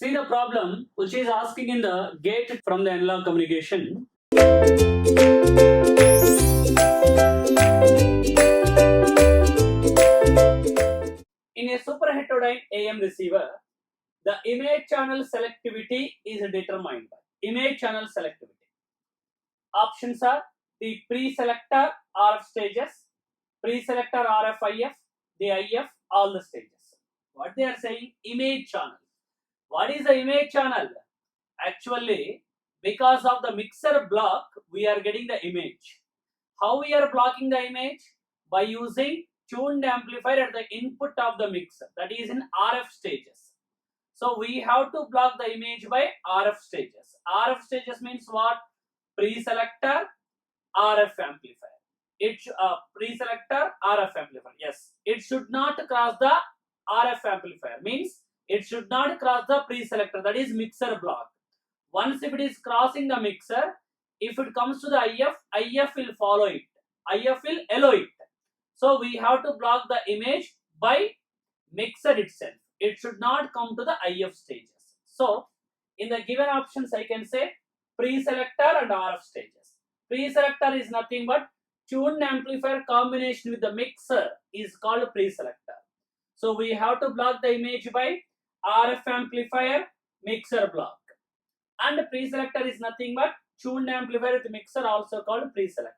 See the problem which is asking in the gate from the analog communication. In a super heterodyne AM receiver, the image channel selectivity is determined by image channel selectivity. Options are the pre-selector RF stages, pre-selector RFIF, the IF, all the stages. What they are saying? Image channel. What is the image channel? Actually, because of the mixer block, we are getting the image. How we are blocking the image? By using tuned amplifier at the input of the mixer, that is in RF stages. So we have to block the image by RF stages. RF stages means what? Pre-selector, RF amplifier. It pre-selector, RF amplifier. Yes, it should not cross the RF amplifier. Means it should not cross the pre-selector, that is mixer block. Once if it is crossing the mixer, if it comes to the IF will follow it. IF will allow it. So we have to block the image by mixer itself. It should not come to the IF stages. So in the given options, I can say pre-selector and RF stages. Pre-selector is nothing but tuned amplifier combination with the mixer is called pre-selector. So we have to block the image by RF amplifier, mixer block. And pre-selector is nothing but tuned amplifier with mixer, also called pre-selector.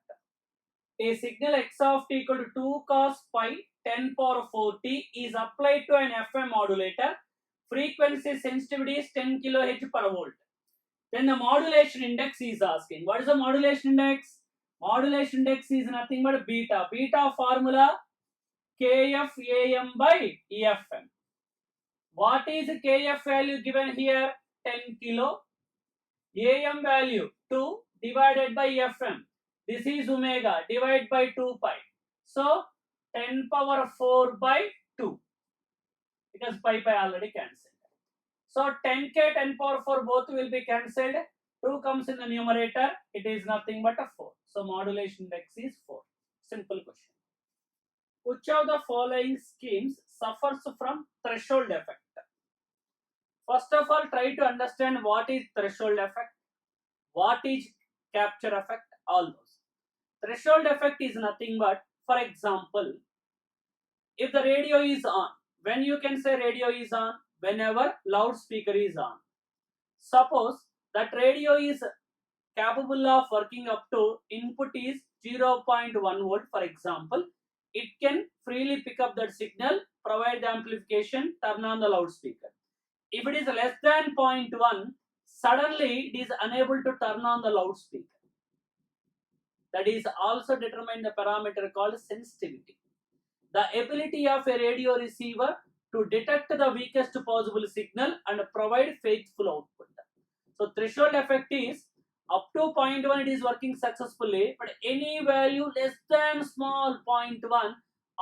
A signal x of t equal to 2 cos pi 10 power 4t is applied to an FM modulator. Frequency sensitivity is 10 kHz per volt. Then the modulation index is asking. What is the modulation index? Modulation index is nothing but beta. Beta formula KF AM by EFM. What is the KF value given here? 10 kilo. AM value 2 divided by FM. This is omega divided by 2 pi. So 10 power 4 by 2. Because pi already cancelled. So 10k 10 power 4 both will be cancelled. 2 comes in the numerator. It is nothing but a 4. So modulation index is 4. Simple question. Which of the following schemes suffers from threshold effect? First of all, try to understand what is threshold effect, what is capture effect, all those. Threshold effect is nothing but, for example, if the radio is on, when you can say radio is on? Whenever loudspeaker is on. Suppose that radio is capable of working up to input is 0.1 volt, for example, it can freely pick up that signal, provide the amplification, turn on the loudspeaker. If it is less than 0.1, suddenly it is unable to turn on the loudspeaker. That is also determined the parameter called sensitivity. The ability of a radio receiver to detect the weakest possible signal and provide faithful output. So threshold effect is up to 0.1 it is working successfully, but any value less than small 0.1,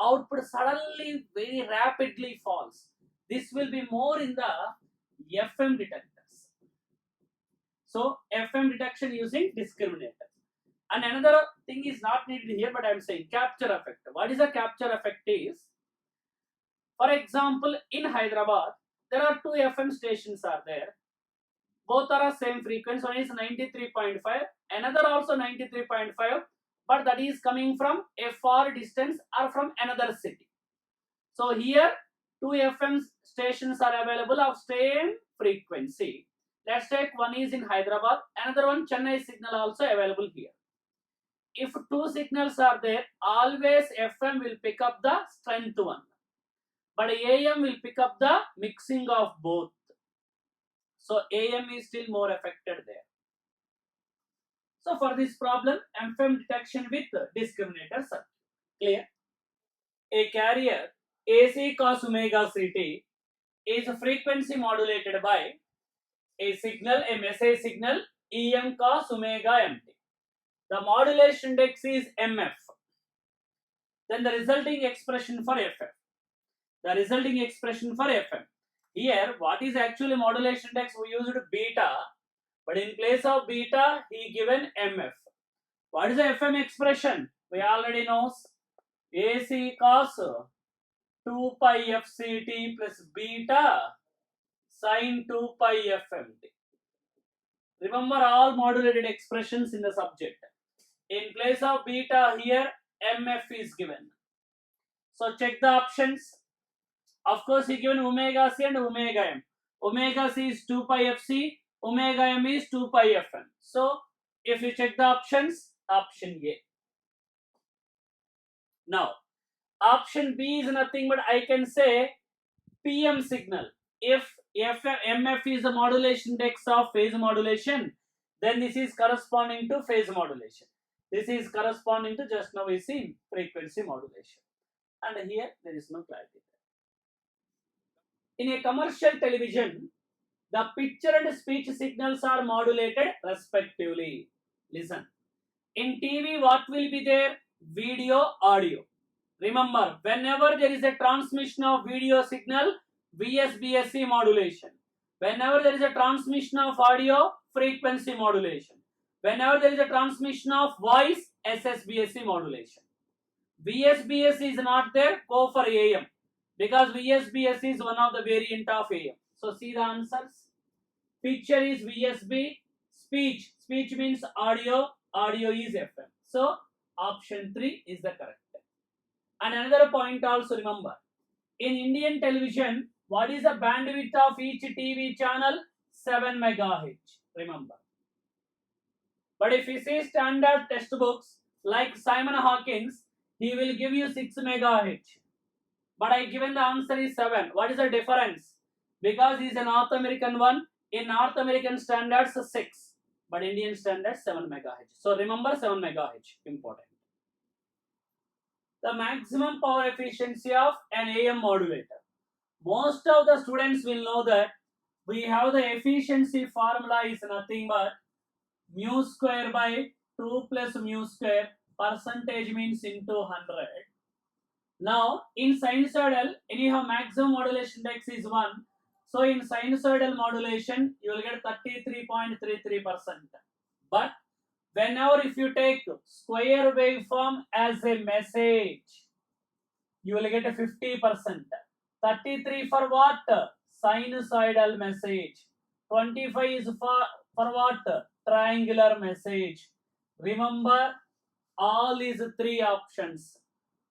output suddenly very rapidly falls. This will be more in the FM detectors. So FM detection using discriminator. And another thing is not needed here, but I am saying capture effect. What is a capture effect is? For example, in Hyderabad, there are 2 FM stations are there. Both are same frequency. One is 93.5, another also 93.5, but that is coming from a far distance or from another city. So here 2 FM stations are available of same frequency. Let's take one is in Hyderabad, another one Chennai signal also available here. If 2 signals are there, always FM will pick up the strength one, but AM will pick up the mixing of both. So AM is still more affected there. So for this problem, FM detection with discriminator circuit. Clear? A carrier AC cos omega CT is frequency modulated by a signal, a message signal EM cos omega MT. The modulation index is MF. Then the resulting expression for FM. The resulting expression for FM. Here, what is actually modulation index? We used beta, but in place of beta, he given MF. What is the FM expression? We already know AC cos 2 pi FCT plus beta Sine 2 pi FMT. Remember all modulated expressions in the subject. In place of beta here, MF is given. So check the options. Of course, he given omega C and omega M. Omega C is 2 pi FC, omega M is 2 pi FM. So if you check the options, option A. Now, option B is nothing but I can say PM signal. If MF is the modulation index of phase modulation, then this is corresponding to phase modulation. This is corresponding to just now we see frequency modulation. And here there is no clarity. In a commercial television, the picture and speech signals are modulated respectively. Listen. In TV, what will be there? Video, audio. Remember, whenever there is a transmission of video signal, VSBSC modulation. Whenever there is a transmission of audio, frequency modulation. Whenever there is a transmission of voice, SSBSC modulation. VSBSC is not there, go for AM. Because VSBSC is one of the variant of AM. So see the answers. Picture is VSB. Speech means audio. Audio is FM. So option 3 is the correct. And another point also remember. In Indian television, what is the bandwidth of each TV channel? 7 MHz. Remember. But if you see standard textbooks like Simon Hawkins, he will give you 6 MHz. But I given the answer is 7. What is the difference? Because he is a North American one. In North American standards 6. But Indian standards 7 MHz. So remember 7 MHz. Important. The maximum power efficiency of an AM modulator. Most of the students will know that we have the efficiency formula is nothing but mu square by 2 plus mu square, percentage means into 100. Now in sinusoidal, anyhow maximum modulation index is 1. So in sinusoidal modulation, you will get 33.33%. But whenever if you take square waveform as a message, you will get a 50%. 33 for what? Sinusoidal message. 25 is for what? Triangular message. Remember, all is 3 options.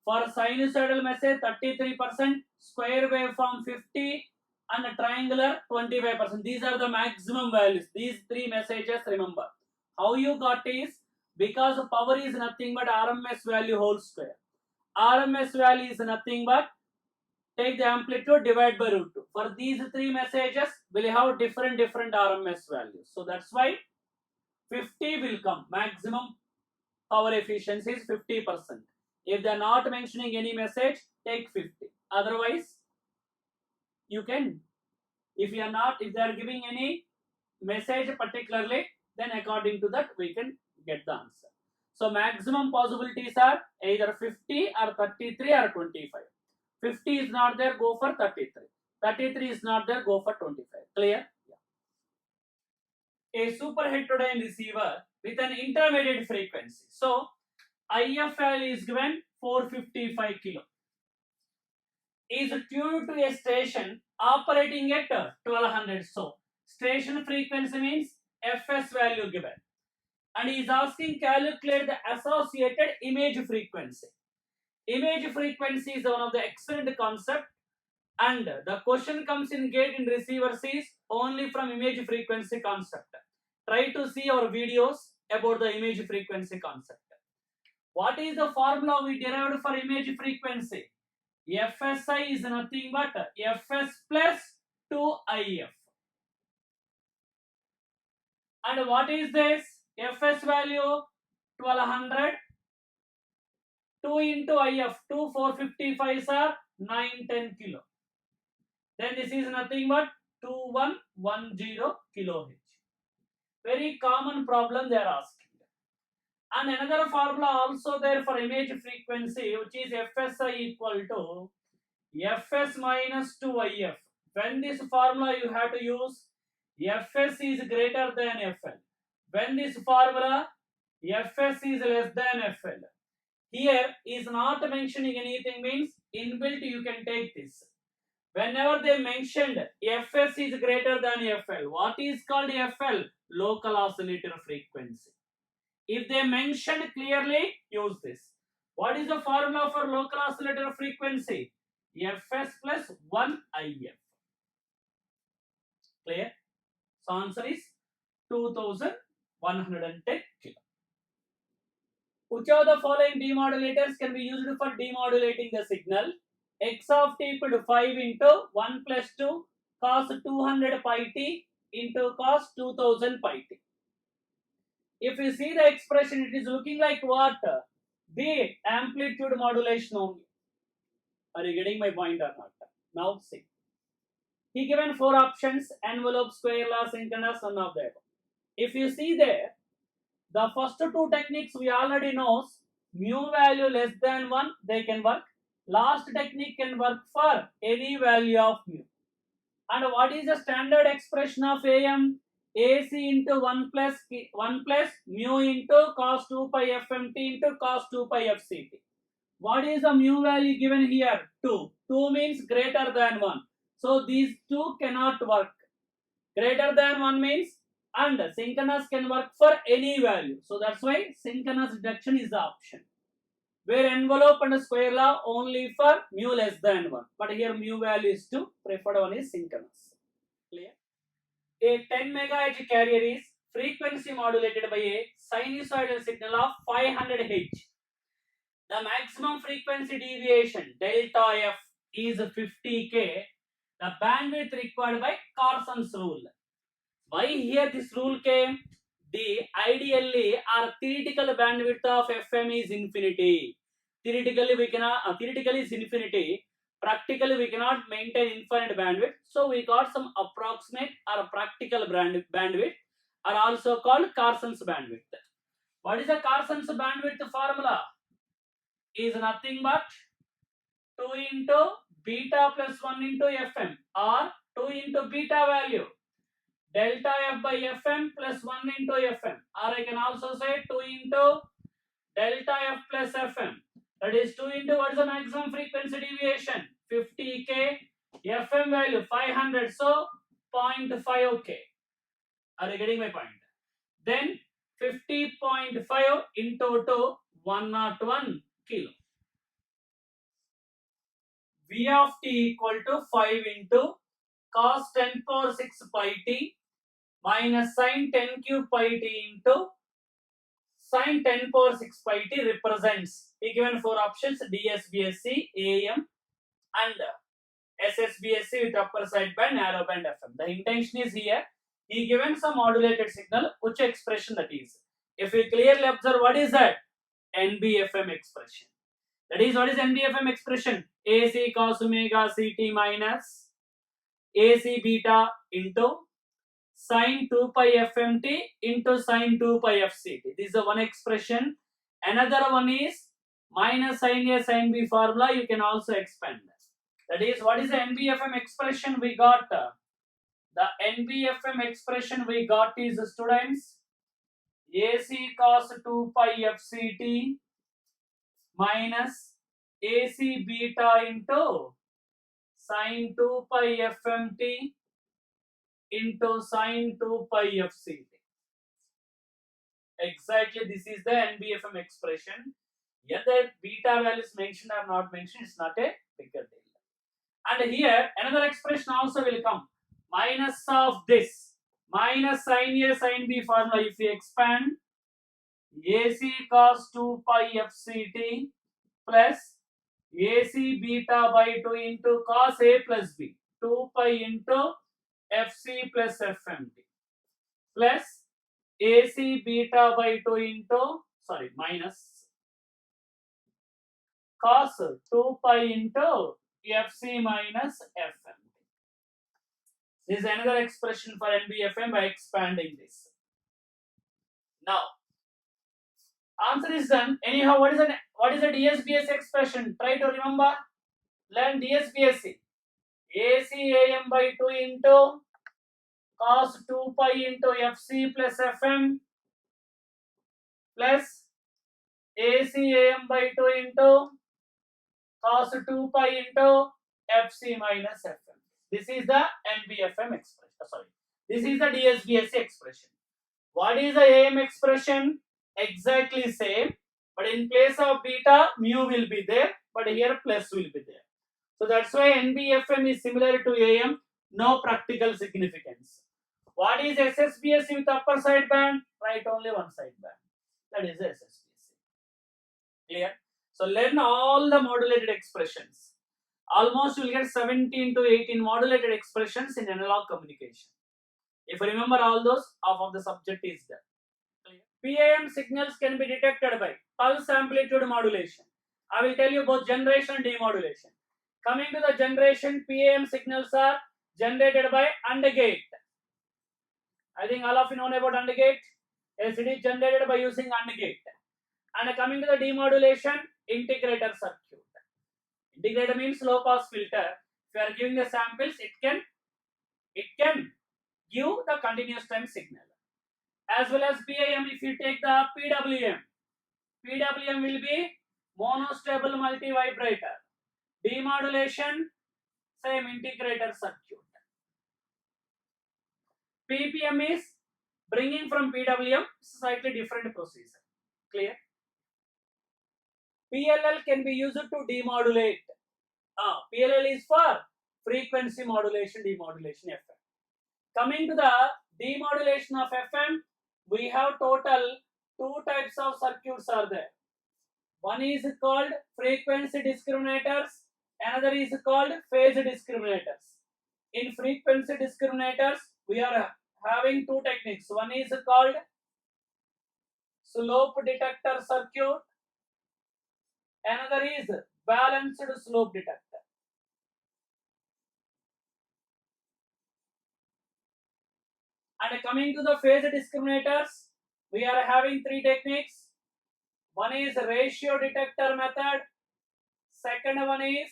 For sinusoidal message 33%, square waveform 50%, and a triangular 25%. These are the maximum values. These 3 messages remember. How you got is because power is nothing but RMS value whole square. RMS value is nothing but take the amplitude divide by root 2. For these 3 messages, we'll have different RMS values. So that's why 50 will come. Maximum power efficiency is 50%. If they are not mentioning any message, take 50. Otherwise, you can. If they are giving any message particularly, then according to that we can get the answer. So maximum possibilities are either 50 or 33 or 25. 50 is not there, go for 33. 33 is not there, go for 25. Clear? Yeah. A super heterodyne receiver with an intermediate frequency. So IFL is given 455 kilo. Is tuned to a station operating at 1200. So station frequency means Fs value given. And he is asking calculate the associated image frequency. Image frequency is one of the excellent concept, and the question comes in gate in receiver is only from image frequency concept. Try to see our videos about the image frequency concept. What is the formula we derived for image frequency? FSI is nothing but Fs plus 2IF. And what is this? Fs value 1200. 2 into IF, 2 455s are 910 kilo. Then this is nothing but 2110 kilohertz. Very common problem they are asking. And another formula also there for image frequency, which is FSI equal to Fs minus 2IF. When this formula you have to use, Fs is greater than Fl. When this formula, Fs is less than Fl. Here is not mentioning anything means inbuilt you can take this. Whenever they mentioned Fs is greater than Fl, what is called Fl? Local oscillator frequency. If they mentioned clearly, use this. What is the formula for local oscillator frequency? Fs plus 1 IF. Clear? So answer is 2110 kilo. Which of the following demodulators can be used for demodulating the signal? X of t equal to 5 into 1 plus 2 cos 200 pi t into cos 2000 pi t. If you see the expression, it is looking like what? The amplitude modulation only. Are you getting my point or not? Now see. He given 4 options: envelope, square law, synchronous, none of the above. If you see there, the first two techniques we already know. Mu value less than 1, they can work. Last technique can work for any value of mu. And what is the standard expression of AM? AC into 1 plus mu into cos 2 pi FMT into cos 2 pi FCT. What is the mu value given here? 2. 2 means greater than 1. So these two cannot work. Greater than 1 means, and synchronous can work for any value. So that's why synchronous reduction is the option. Where envelope and square law only for mu less than 1. But here mu value is 2. Preferred one is synchronous. Clear? A 10 MHz carrier is frequency modulated by a sinusoidal signal of 500 Hz. The maximum frequency deviation delta f is 50k. The bandwidth required by Carson's rule. Why here this rule came? The ideally or theoretical bandwidth of FM is infinity. Theoretically we cannot. Theoretically is infinity. Practically we cannot maintain infinite bandwidth. So we got some approximate or practical bandwidth, are also called Carson's bandwidth. What is the Carson's bandwidth formula? Is nothing but 2 into beta plus 1 into Fm, or 2 into beta value delta f by Fm plus 1 into Fm, or I can also say 2 into delta f plus Fm. That is 2 into what is the maximum frequency deviation? 50k. Fm value 500, so 0.5k. Are you getting my point? Then 50.5 into 2, 101 kilo. V of t equal to 5 into cos 10 power 6 pi t minus sin 10 cube pi t into sin 10 power 6 pi t represents. He given 4 options: DSBSC, AM, and SSBSC with upper sideband, narrow band FM. The intention is here. He given some modulated signal. Which expression that is? If we clearly observe, what is that? NBFM expression. That is, what is NBFM expression? AC cos omega CT minus AC beta into sin 2 pi FMT into sin 2 pi FCT. This is the one expression. Another one is minus sin A sin B formula. You can also expand that. That is, what is the NBFM expression we got? The NBFM expression we got is, students, AC cos 2 pi FCT minus AC beta into sin 2 pi FMT into sin 2 pi FCT. Exactly, this is the NBFM expression. Whether beta values mentioned or not mentioned, it's not a bigger deal. And here another expression also will come. Minus of this, minus sin A sin B formula. If we expand, AC cos 2 pi FCT plus AC beta by 2 into cos A plus B, 2 pi into FC plus FMT plus AC beta by 2 into, minus cos 2 pi into FC minus FM. This is another expression for NBFM by expanding this. Now, answer is done. Anyhow, what is a DSBSC expression? Try to remember. Learn DSBSC. AC AM by 2 into cos 2 pi into FC plus FM plus AC AM by 2 into cos 2 pi into FC minus FM. This is the NBFM expression. Sorry, this is the DSBSC expression. What is the AM expression? Exactly same, but in place of beta, mu will be there, but here plus will be there. So that's why NBFM is similar to AM, no practical significance. What is SSBSC with upper side band? Write only one side band. That is the SSBSC. Clear? So learn all the modulated expressions. Almost you will get 17 to 18 modulated expressions in analog communication. If you remember all those, half of the subject is there. PAM signals can be detected by pulse amplitude modulation. I will tell you both generation and demodulation. Coming to the generation, PAM signals are generated by AND gate. I think all of you know about AND gate. Yes, it is generated by using AND gate. And coming to the demodulation, integrator circuit. Integrator means low pass filter. If you are giving the samples, it can give the continuous time signal. As well as PAM, if you take the PWM will be monostable multivibrator. Demodulation, same integrator circuit. PPM is bringing from PWM, slightly different procedure. Clear? PLL can be used to demodulate. PLL is for frequency modulation, demodulation FM. Coming to the demodulation of FM, we have total two types of circuits are there. One is called frequency discriminators, another is called phase discriminators. In frequency discriminators, we are having two techniques. One is called slope detector circuit, another is balanced slope detector. And coming to the phase discriminators, we are having three techniques. One is ratio detector method, second one is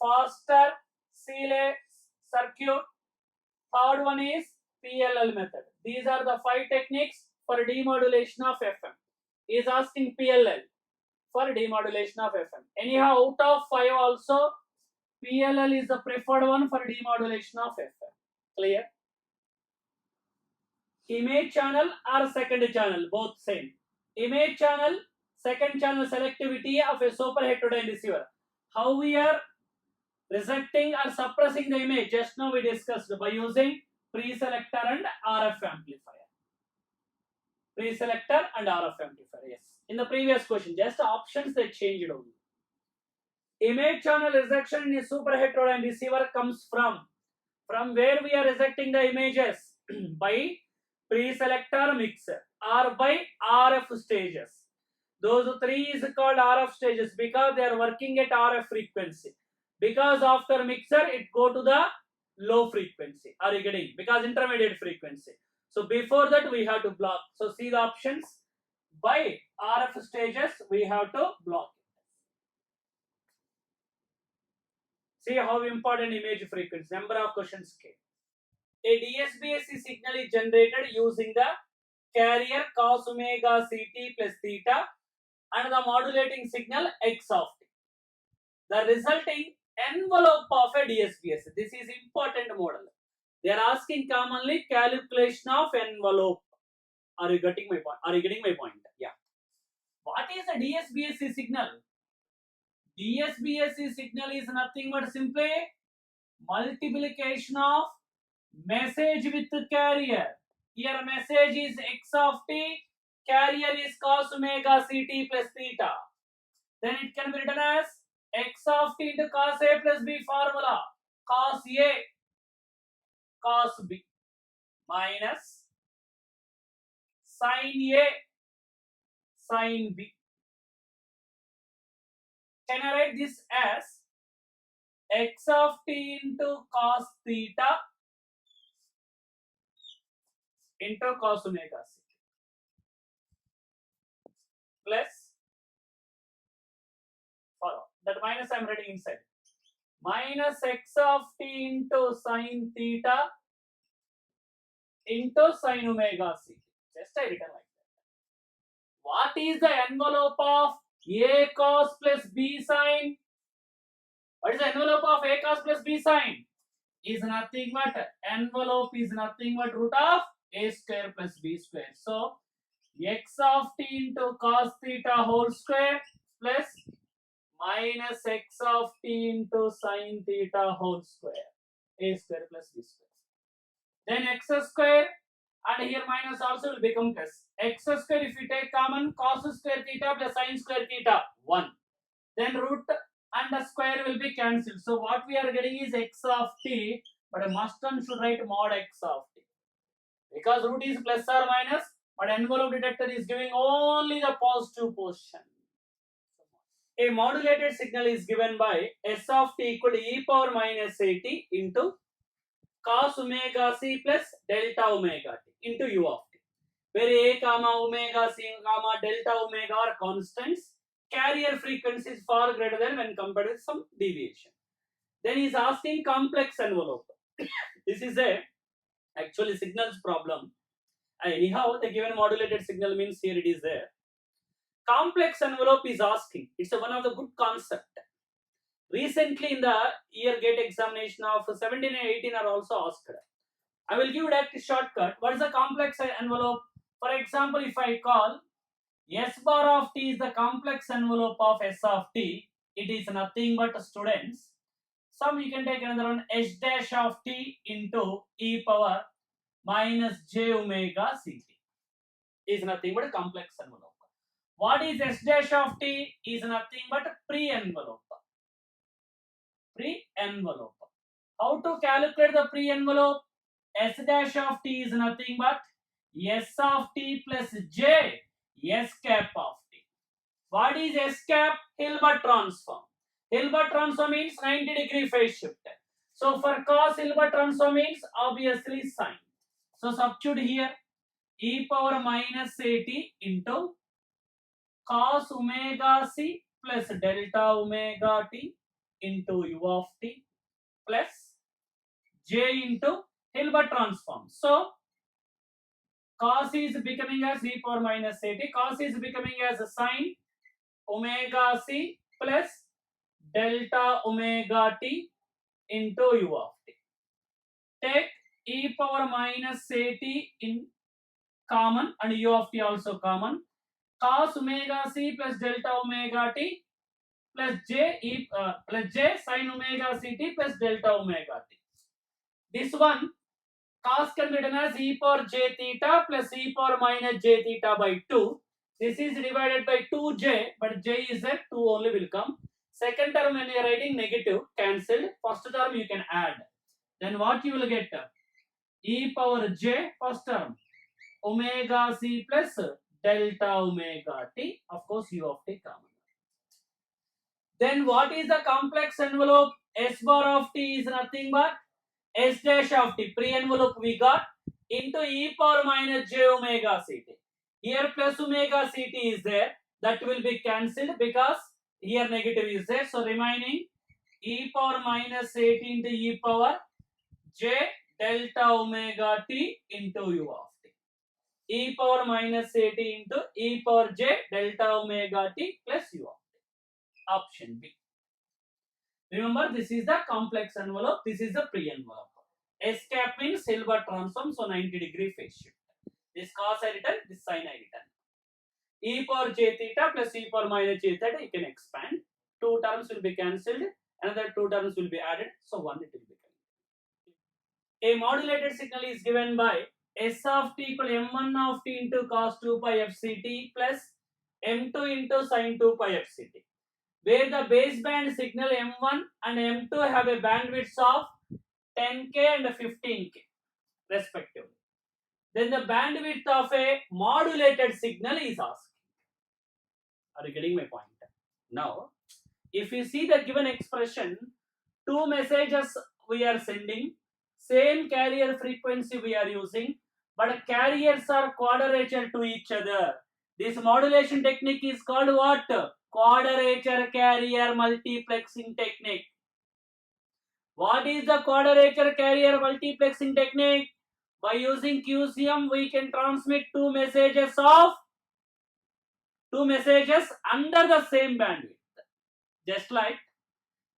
faster Seeley circuit, third one is PLL method. These are the five techniques for demodulation of FM. He is asking PLL for demodulation of FM. Anyhow, out of five also, PLL is the preferred one for demodulation of FM. Clear? Image channel or second channel, both same. Image channel, second channel selectivity of a super heterodyne receiver. How we are rejecting or suppressing the image, just now we discussed by using preselector and RF amplifier. Preselector and RF amplifier, yes. In the previous question, just options they changed only. Image channel rejection in a super heterodyne receiver comes from where we are rejecting the images by preselector mixer or by RF stages. Those three is called RF stages because they are working at RF frequency. Because after mixer it go to the low frequency. Are you getting? Because intermediate frequency. So before that we have to block. So see the options. By RF stages we have to block. See how important image frequency. Number of questions came. A DSBSC signal is generated using the carrier cos omega ct plus theta and the modulating signal x of t. The resulting envelope of a DSBSC. This is important model. They are asking commonly calculation of envelope. Are you getting my point? Are you getting my point? Yeah. What is a DSBSC signal? DSBSC signal is nothing but simply multiplication of message with carrier. Here message is x of t, carrier is cos omega ct plus theta. Then it can be written as x of t into cos a plus b formula. Cos a, cos b minus sin a, sin b. Can I write this as x of t into cos theta into cos omega c plus follow that minus I am writing inside minus x of t into sin theta into sin omega c. Just I written like that. What is the envelope of a cos plus b sin? What is the envelope of a cos plus b sin? Is nothing but envelope is nothing but root of a square plus b square. So x of t into cos theta whole square plus minus x of t into sin theta whole square, a square plus b square. Then x square and here minus also will become plus. X square if you take common, cos square theta plus sin square theta 1. Then root and the square will be cancelled. So what we are getting is x of t, but a must and should write mod x of t. Because root is plus or minus, but envelope detector is giving only the positive portion. A modulated signal is given by s of t equal to e power minus at into cos omega c plus delta omega t into u of t, where a comma omega c comma delta omega are constants. Carrier frequency is far greater than when compared with some deviation. Then he is asking complex envelope. This is a actually signals problem. Anyhow, the given modulated signal means here it is there. Complex envelope is asking. It's one of the good concept. Recently in the year gate examination of 17 and 18 are also asked. I will give that shortcut. What is the complex envelope? For example, if I call S bar of t is the complex envelope of S of t, it is nothing but students. Some you can take another one, S dash of t into e power minus j omega ct is nothing but a complex envelope. What is S dash of t? Is nothing but pre-envelope. Pre-envelope. How to calculate the pre-envelope? S dash of t is nothing but S of t plus j S cap of t. What is S cap? Hilbert transform. Hilbert transform means 90-degree phase shift. So for cos, Hilbert transform means obviously sine. So substitute here e power minus at into cos omega c plus delta omega t into u of t plus j into Hilbert transform. So cos is becoming as e power minus at, cos is becoming as sine omega c plus delta omega t into u of t. Take e power minus at in common and u of t also common. Cos omega c plus delta omega t plus j sin omega ct plus delta omega t. This one cos can be written as e power j theta plus e power minus j theta by 2. This is divided by 2j, but j is there, 2 only will come. Second term when you are writing negative, cancelled. First term you can add. Then what you will get? E power j, first term, omega c plus delta omega t, of course u of t common. Then what is the complex envelope? S bar of t is nothing but S dash of t, pre-envelope we got, into e power minus j omega ct. Here plus omega ct is there, that will be cancelled because here negative is there. So remaining e power minus 8 into e power j delta omega t into u of t. E power minus 8 into e power j delta omega t plus u of t. Option B. Remember, this is the complex envelope, this is the pre-envelope. S cap means Hilbert transform, so 90-degree phase shift. This cos I written, this sin I written. E power j theta plus e power minus j theta, you can expand. 2 terms will be cancelled, another 2 terms will be added, so 1 it will become. A modulated signal is given by S of t equal m1 of t into cos 2 pi fct plus m2 into sin 2 pi fct, where the baseband signal m1 and m2 have a bandwidth of 10k and 15k respectively. Then the bandwidth of a modulated signal is asked. Are you getting my point? Now, if you see the given expression, 2 messages we are sending, same carrier frequency we are using, but carriers are quadrature to each other. This modulation technique is called what? Quadrature carrier multiplexing technique. What is the quadrature carrier multiplexing technique? By using QCM, we can transmit 2 messages under the same bandwidth. Just like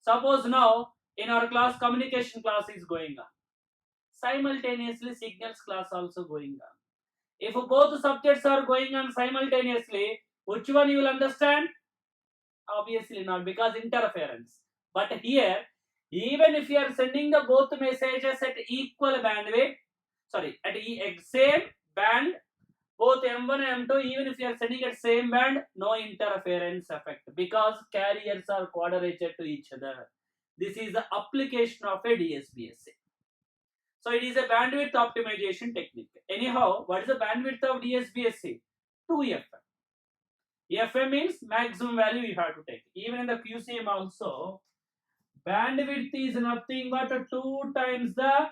Suppose now in our class communication class is going on. Simultaneously signals class also going on. If both subjects are going on simultaneously, which one you will understand? Obviously not, because interference. But here, even if you are sending the both messages at equal bandwidth, at same band, both M1 and M2, even if you are sending at same band, no interference effect, because carriers are quadrature to each other. This is the application of a DSBSA. So it is a bandwidth optimization technique. Anyhow, what is the bandwidth of DSBSA? 2FM. FM means maximum value you have to take. Even in the QCM also, bandwidth is nothing but 2 times the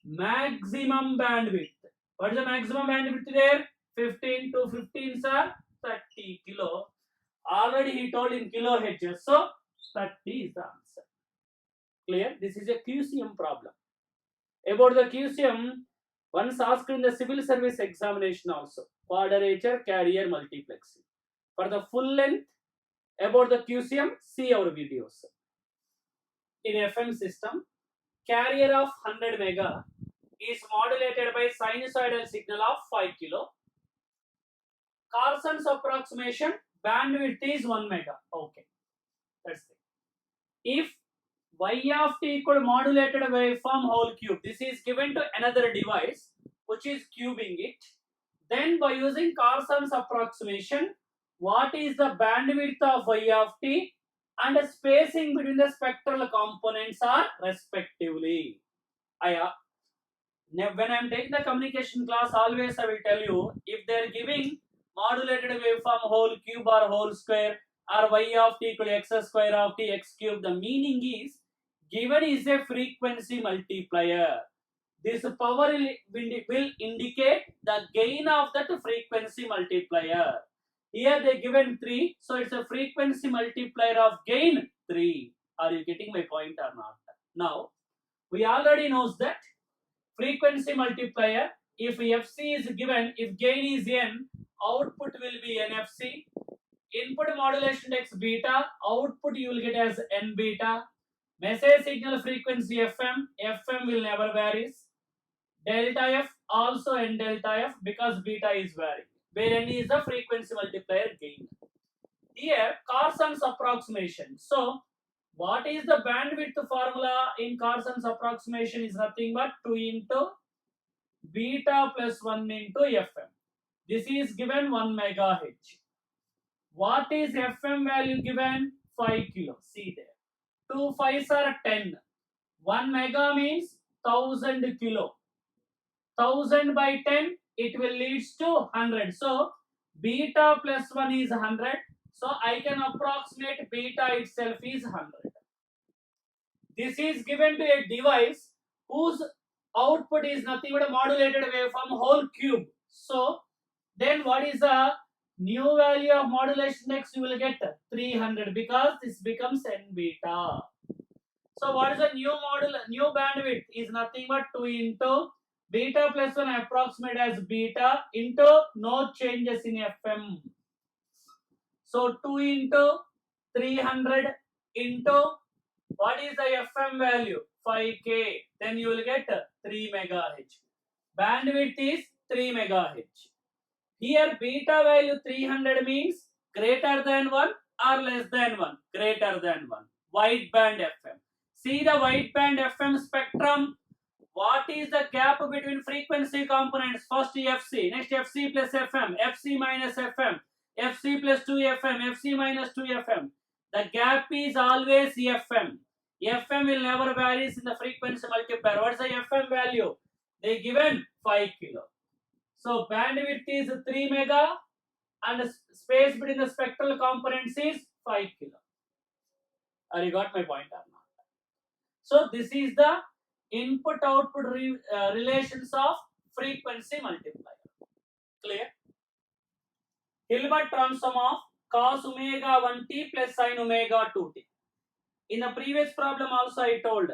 maximum bandwidth. What is the maximum bandwidth there? 15 to 15 are 30 kilo. Already he told in kilohertz. So 30 is the answer. Clear? This is a QCM problem. About the QCM, once asked in the civil service examination also, quadrature carrier multiplexing. For the full length about the QCM, see our videos. In FM system, carrier of 100 mega is modulated by sinusoidal signal of 5 kilo. Carson's approximation bandwidth is 1 mega. Okay, that's it. If y of t equal modulated waveform whole cube, this is given to another device which is cubing it. Then by using Carson's approximation, what is the bandwidth of y of t and the spacing between the spectral components are respectively. When I am taking the communication class, always I will tell you, if they are giving modulated waveform whole cube or whole square or y of t equal x square of t x cube, the meaning is given is a frequency multiplier. This power will indicate the gain of that frequency multiplier. Here they given 3, so it's a frequency multiplier of gain 3. Are you getting my point or not? Now, we already knows that frequency multiplier, if FC is given, if gain is N, output will be NFC. Input modulation x beta, output you will get as N beta. Message signal frequency FM will never varies. Delta F also N delta F, because beta is varying, where N is the frequency multiplier gain. Here Carson's approximation. So what is the bandwidth formula in Carson's approximation is nothing but 2 into beta plus 1 into FM. This is given 1 megahertz. What is FM value given? 5 kilo. See there. 2 5s are 10. 1 mega means 1000 kilo. 1000 by 10, it will lead to 100. So beta plus 1 is 100. So I can approximate beta itself is 100. This is given to a device whose output is nothing but a modulated waveform whole cube. So then what is the new value of modulation x? You will get 300, because this becomes N beta. So what is the new bandwidth is nothing but 2 into beta plus 1 approximate as beta into no changes in FM. So 2 into 300 into what is the FM value? 5K. Then you will get 3 megahertz. Bandwidth is 3 megahertz. Here beta value 300 means greater than 1 or less than 1? Greater than 1. Wideband FM. See the wideband FM spectrum. What is the gap between frequency components? First FC, next FC plus FM, FC minus FM, FC plus 2FM, FC minus 2FM. The gap is always FM. FM will never varies in the frequency multiplier. What is the FM value? They given 5 kilo. So bandwidth is 3 mega and space between the spectral components is 5 kilo. Are you got my point or not? So this is the input-output relations of frequency multiplier. Clear? Hilbert transform of cos omega 1t plus sin omega 2t. In the previous problem also I told,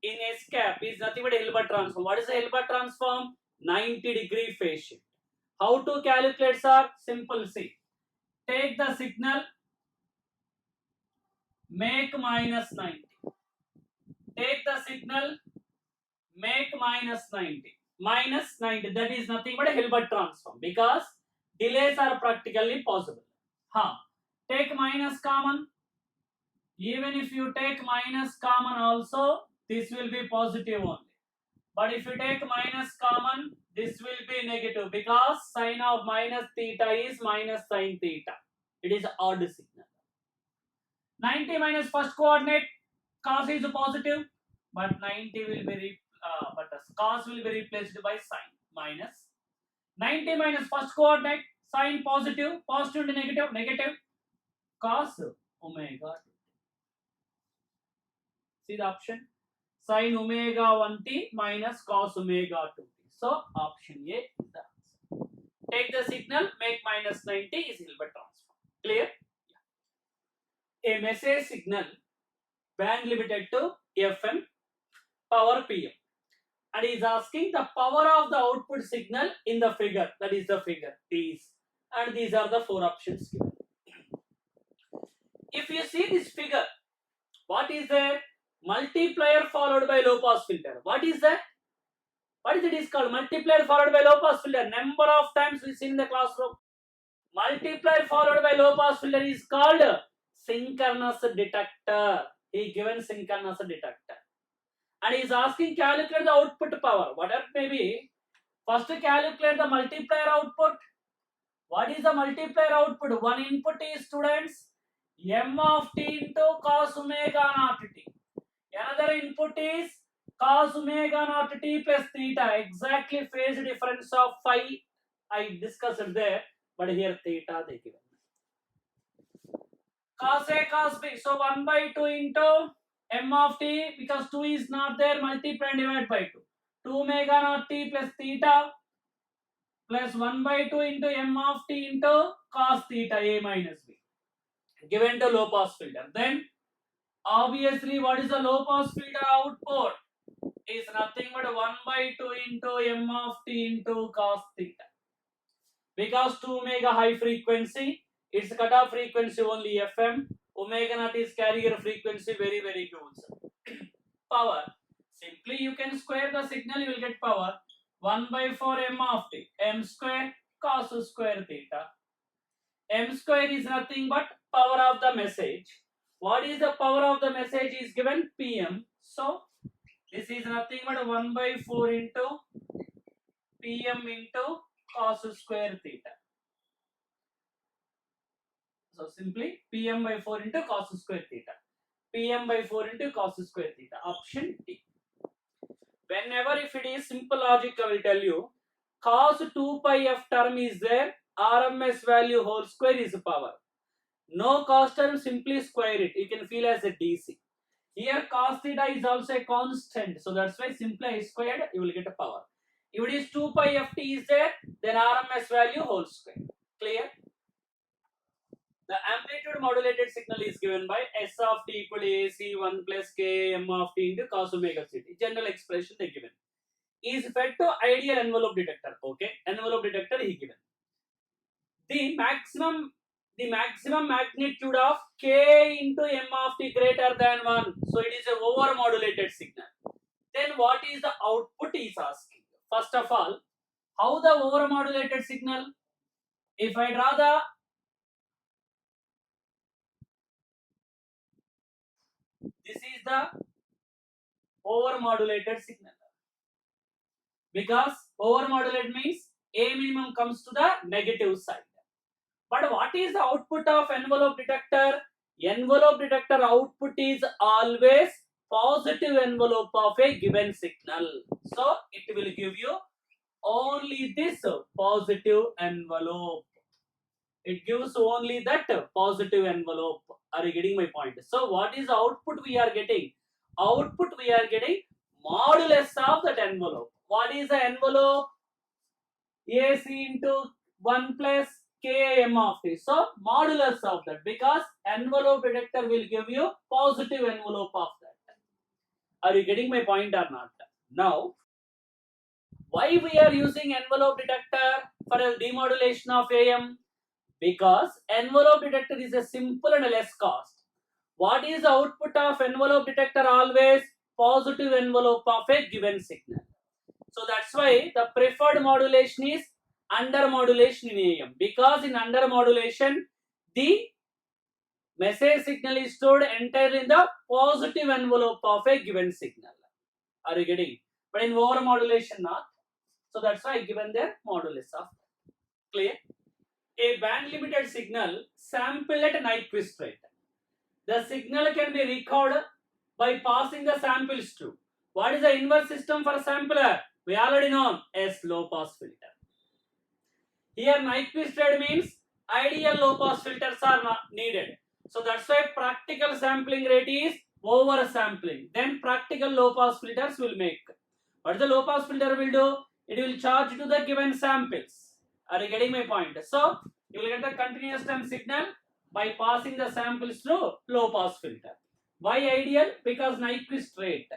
in S-cap is nothing but a Hilbert transform. What is the Hilbert transform? 90-degree phase shift. How to calculate, sir? Simple. See, take the signal, make minus 90. take the signal, make minus 90. Minus 90, that is nothing but a Hilbert transform because delays are practically possible. Take minus common. Even if you take minus common also, this will be positive only. But if you take minus common, this will be negative because sine of minus theta is minus sine theta. It is odd signal. 90 minus first coordinate, cos is positive, but 90 will be cos will be replaced by sine. Minus 90 minus first coordinate, sine positive, positive to negative, negative, cos omega. See the option? Sin omega 1t minus cos omega 2t. So option A is the answer. Take the signal, make minus 90 is Hilbert transform. Clear? Yeah. A message signal band limited to FM power PM, and is asking the power of the output signal in the figure. That is the figure. These are the four options given. If you see this figure, what is there? Multiplier followed by low pass filter. What is that? What is it is called? Multiplier followed by low pass filter. Number of times we see in the classroom. Multiplier followed by low pass filter is called synchronous detector. He given synchronous detector. And he is asking calculate the output power. Whatever it may be. First calculate the multiplier output. What is the multiplier output? One input is, students, m of t into cos omega naught t. Another input is cos omega naught t plus theta. Exactly phase difference of phi I discussed there, but here theta they given. Cos A cos B. So 1 by 2 into m of t, because 2 is not there, multiply and divide by 2. 2 omega naught t plus theta plus 1 by 2 into m of t into cos theta A minus B. Given to low pass filter. Then obviously what is the low pass filter output? Is nothing but 1 by 2 into m of t into cos theta. Because 2 omega high frequency, its cutoff frequency only FM. Omega naught is carrier frequency, very good. Power. Simply you can square the signal, you will get power. 1 by 4 m of t. M square cos square theta. M square is nothing but power of the message. What is the power of the message is given? PM. So this is nothing but 1 by 4 into PM into cos square theta. So simply PM by 4 into cos square theta. PM by 4 into cos square theta. Option D. Whenever if it is simple logic, I will tell you, cos 2 pi f term is there, RMS value whole square is power. No cos term, simply square it. You can feel as a DC. Here cos theta is also a constant. So that's why simply I squared, you will get a power. If it is 2 pi ft is there, then RMS value whole square. Clear? The amplitude modulated signal is given by S of t equal to AC 1 plus K M of t into cos omega ct. General expression they given. Is fed to ideal envelope detector. Okay, envelope detector he given. The maximum magnitude of K into M of t greater than 1. So it is a over modulated signal. Then what is the output is asking. First of all, how the over modulated signal? If I draw the this is the over modulated signal. Because over modulated means A minimum comes to the negative side. But what is the output of envelope detector? Envelope detector output is always positive envelope of a given signal. So it will give you only this positive envelope. It gives only that positive envelope. Are you getting my point? So what is the output we are getting? Output we are getting modulus of that envelope. What is the envelope? AC into 1 plus K M of t. So modulus of that, because envelope detector will give you positive envelope of that. Are you getting my point or not? Now, why we are using envelope detector for a demodulation of AM? Because envelope detector is a simple and less cost. What is the output of envelope detector always? positive envelope of a given signal. So that's why the preferred modulation is under modulation in AM, because in under modulation the message signal is stored entirely in the positive envelope of a given signal. Are you getting? But in over modulation not. So that's why I given their modulus of. Clear? A band limited signal sample at Nyquist rate. The signal can be recorded by passing the samples through. What is the inverse system for sampler? We already know as low pass filter. Here Nyquist rate means ideal low pass filters are not needed. So that's why practical sampling rate is over sampling. Then practical low pass filters will make. What the low pass filter will do? It will charge to the given samples. Are you getting my point? So you will get the continuous time signal by passing the samples through low pass filter. Why ideal? Because Nyquist rate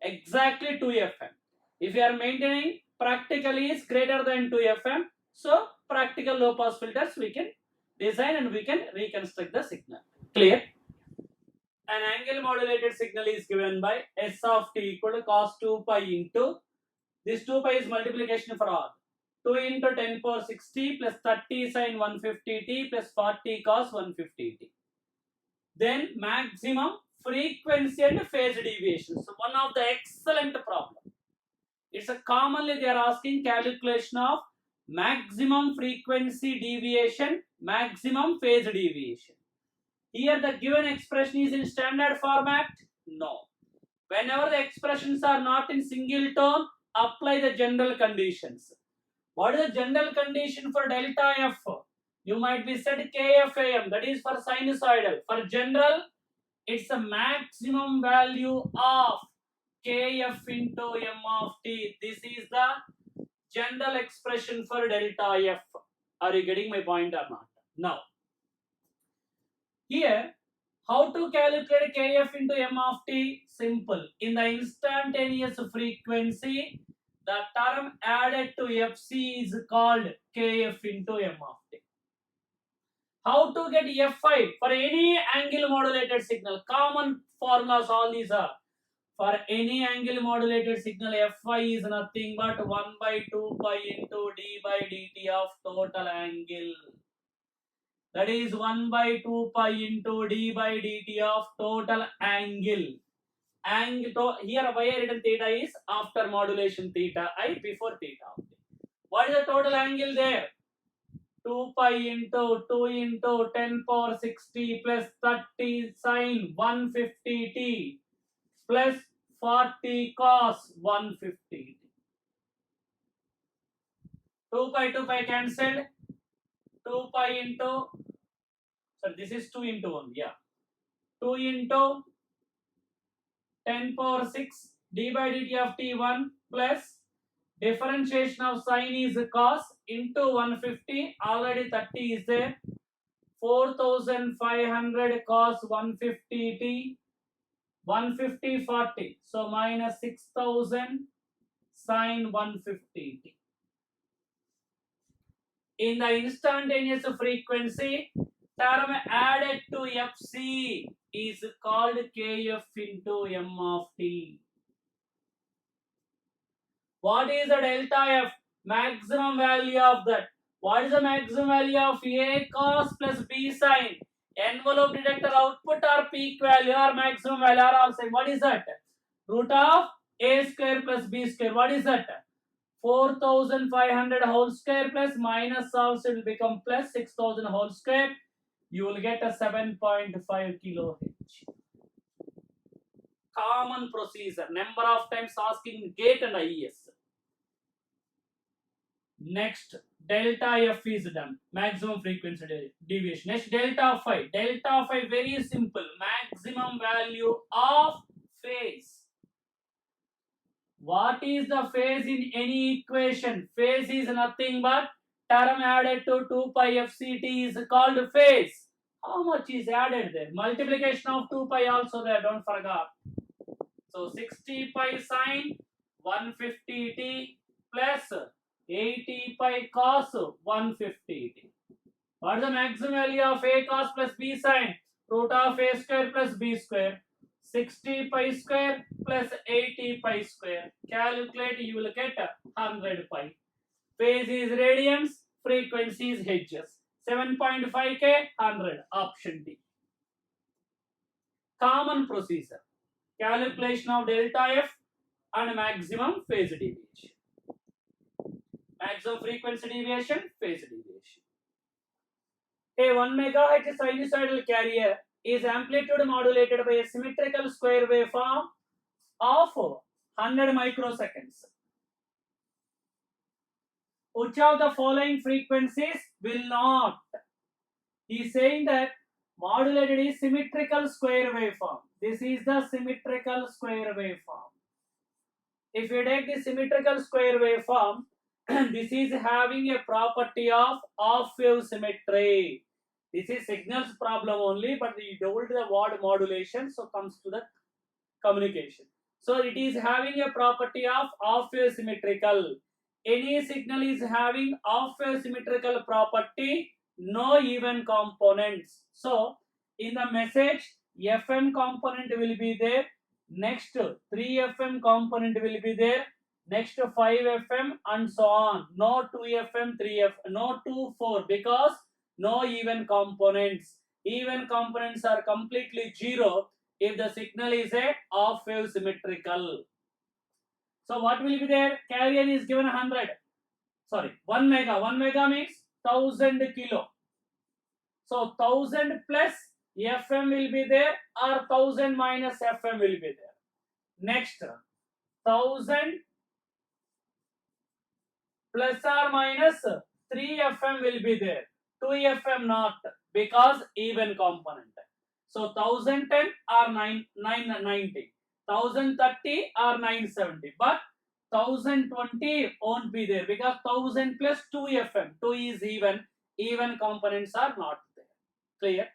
exactly 2 FM. If you are maintaining practical is greater than 2 FM, so practical low pass filters we can design and we can reconstruct the signal. Clear? An angle modulated signal is given by S of t equal to cos 2 pi into, this 2 pi is multiplication for all, 2 into 10 power 60 plus 30 sin 150t plus 40 cos 150t. Then maximum frequency and phase deviation. So one of the excellent problem. It's a commonly they are asking calculation of maximum frequency deviation, maximum phase deviation. Here the given expression is in standard format? No. Whenever the expressions are not in single tone, apply the general conditions. What is the general condition for delta F? You might be said KFAM, that is for sinusoidal. For general, it's a maximum value of Kf into M of t. This is the general expression for delta F. Are you getting my point or not? Now, here, how to calculate Kf into M of t? Simple. In the instantaneous frequency, the term added to Fc is called Kf into M of t. How to get F5 for any angle modulated signal? Common formulas all these are. For any angle modulated signal, Fy is nothing but 1 by 2 pi into d by dt of total angle. That is 1 by 2 pi into d by dt of total angle. Here why I written theta is after modulation theta I before theta. What is the total angle there? 2 pi into 2 into 10 power 60 plus 30 sin 150t plus 40 cos 150t. 2 pi cancelled. 2 pi into, so this is 2 into 1, yeah. 2 into 10 power 6 d by dt of t1 plus differentiation of sine is cos into 150, already 30 is there. 4500 cos 150t, 150 40, so minus 6000 sin 150t. In the instantaneous frequency, term added to Fc is called Kf into M of t. What is the delta F? Maximum value of that. What is the maximum value of A cos plus B sin? Envelope detector output or peak value or maximum value or all same. What is that? Root of A square plus B square. What is that? 4500 whole square plus minus also will become plus 6000 whole square. You will get a 7.5 kilohertz. Common procedure. Number of times asking gate and IES. Next, delta F is done. Maximum frequency deviation. Next, delta phi. Delta phi very simple. Maximum value of phase. What is the phase in any equation? Phase is nothing but term added to 2 pi fct is called phase. How much is added there? Multiplication of 2 pi also there, don't forget. So 60 pi sine 150t plus 80 pi cos 150t. What is the maximum value of A cos plus B sine? Root of A square plus B square. 60 pi square plus 80 pi square. Calculate, you will get 100 pi. Phase is radians, frequency is hertz. 7.5K, 100. Option D. Common procedure. Calculation of delta F and maximum phase deviation. Maximum frequency deviation, phase deviation. A 1 megahertz sinusoidal carrier is amplitude modulated by a symmetrical square waveform of 100 microseconds. Which of the following frequencies will not? He is saying that modulated is symmetrical square waveform. This is the symmetrical square waveform. If you take the symmetrical square waveform, this is having a property of off-wave symmetry. This is signals problem only, but we told the word modulation, so comes to the communication. So it is having a property of off-wave symmetrical. Any signal is having off-wave symmetrical property, no even components. So in the message, FM component will be there. Next 3 FM component will be there. Next 5 FM and so on. No 2 FM, 3 F, no 2, 4 because no even components. Even components are completely zero if the signal is a off-wave symmetrical. So what will be there? Carrier is given 100. Sorry, 1 mega. 1 mega means 1000 kilo. So 1000 plus FM will be there or 1000 minus FM will be there. Next 1000 plus or minus 3 FM will be there. 2 FM not because even component. So 1010 or 990. 1030 or 970. But 1020 won't be there because 1000 plus 2 FM. 2 is even. Even components are not there. Clear?